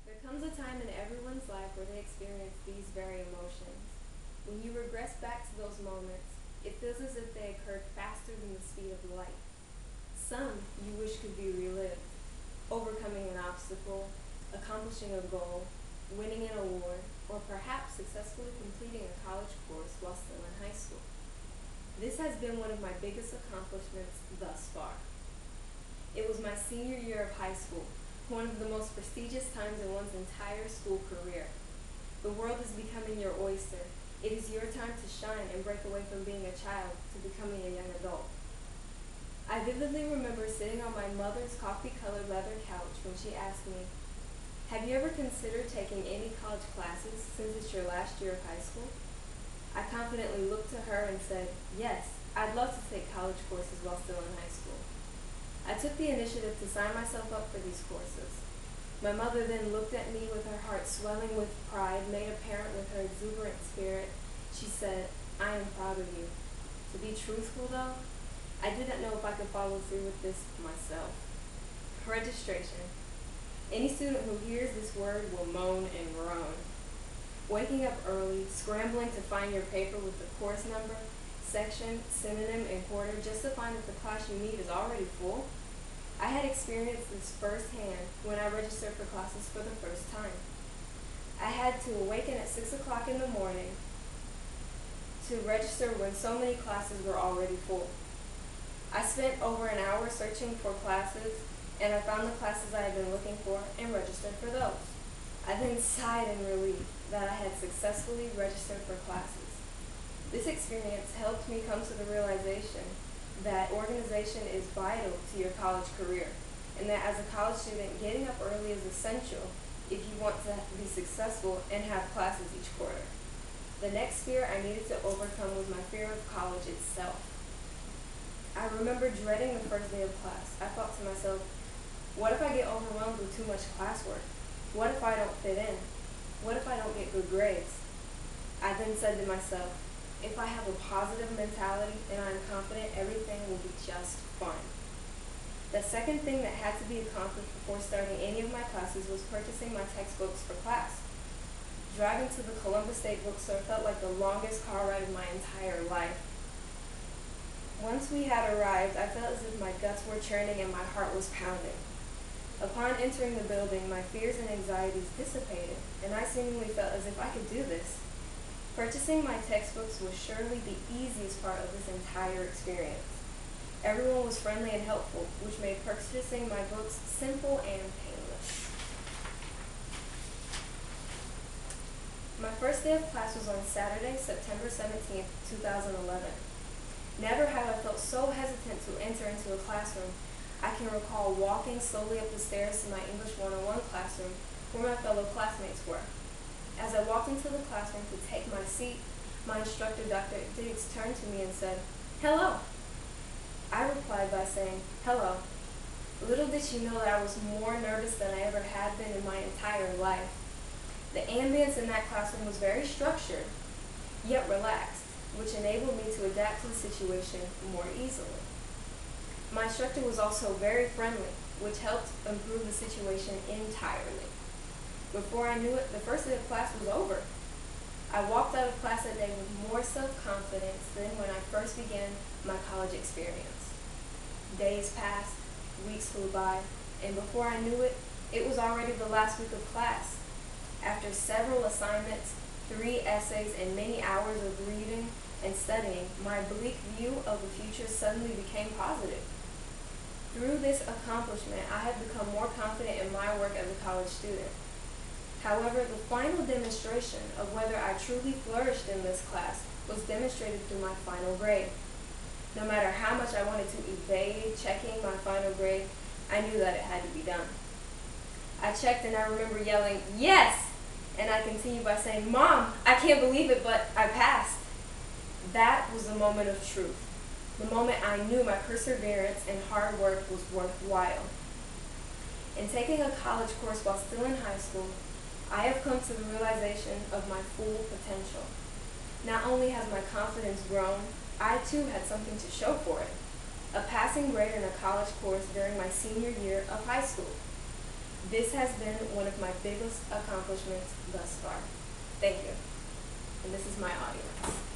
There comes a time in everyone's life where they experience these very emotions. When you regress back to those moments, it feels as if they occurred faster than the speed of light. Some you wish could be relived, overcoming an obstacle, accomplishing a goal, winning an award, or perhaps successfully completing a college course while still in high school. This has been one of my biggest accomplishments thus far. It was my senior year of high school, one of the most prestigious times in one's entire school career. The world is becoming your oyster. It is your time to shine and break away from being a child to becoming a young adult. I vividly remember sitting on my mother's coffee-colored leather couch when she asked me, "Have you ever considered taking any college classes since it's your last year of high school?" I confidently looked to her and said, "Yes, I'd love to take college courses while still in high school." I took the initiative to sign myself up for these courses. My mother then looked at me with her heart swelling with pride, made apparent with her exuberant spirit. She said, "I am proud of you." To be truthful though, I didn't know if I could follow through with this myself. Registration. Any student who hears this word will moan and groan. Waking up early, scrambling to find your paper with the course number, section, synonym, and quarter just to find that the class you need is already full. I had experienced this firsthand when I registered for classes for the first time. I had to awaken at 6 o'clock in the morning to register when so many classes were already full. I spent over an hour searching for classes, and I found the classes I had been looking for and registered for those. I then sighed in relief that I had successfully registered for classes. This experience helped me come to the realization that organization is vital to your college career, and that as a college student, getting up early is essential if you want to be successful and have classes each quarter. The next fear I needed to overcome was my fear of college itself. I remember dreading the first day of class. I thought to myself, what if I get overwhelmed with too much classwork? What if I don't fit in? What if I don't get good grades? I then said to myself, if I have a positive mentality and I'm confident, everything will be just fine. The second thing that had to be accomplished before starting any of my classes was purchasing my textbooks for class. Driving to the Columbus State Bookstore felt like the longest car ride of my entire life. Once we had arrived, I felt as if my guts were churning and my heart was pounding. Upon entering the building, my fears and anxieties dissipated, and I seemingly felt as if I could do this. Purchasing my textbooks was surely the easiest part of this entire experience. Everyone was friendly and helpful, which made purchasing my books simple and painless. My first day of class was on Saturday, September 17th, 2011. Never have I felt so hesitant to enter into a classroom. I can recall walking slowly up the stairs to my English 101 classroom, where my fellow classmates were. As I walked into the classroom to take my seat, my instructor, Dr. Diggs, turned to me and said, "Hello." I replied by saying, "Hello." Little did she know that I was more nervous than I ever had been in my entire life. The ambience in that classroom was very structured, yet relaxed, which enabled me to adapt to the situation more easily. My instructor was also very friendly, which helped improve the situation entirely. Before I knew it, the first day of class was over. I walked out of class that day with more self-confidence than when I first began my college experience. Days passed, weeks flew by, and before I knew it, it was already the last week of class. After several assignments, 3 essays, and many hours of reading and studying, my bleak view of the future suddenly became positive. Through this accomplishment, I have become more confident in my work as a college student. However, the final demonstration of whether I truly flourished in this class was demonstrated through my final grade. No matter how much I wanted to evade checking my final grade, I knew that it had to be done. I checked and I remember yelling, "Yes!" And I continued by saying, "Mom, I can't believe it, but I passed." That was the moment of truth. The moment I knew my perseverance and hard work was worthwhile. In taking a college course while still in high school, I have come to the realization of my full potential. Not only has my confidence grown, I too had something to show for it. A passing grade in a college course during my senior year of high school. This has been one of my biggest accomplishments thus far. Thank you. And this is my audience.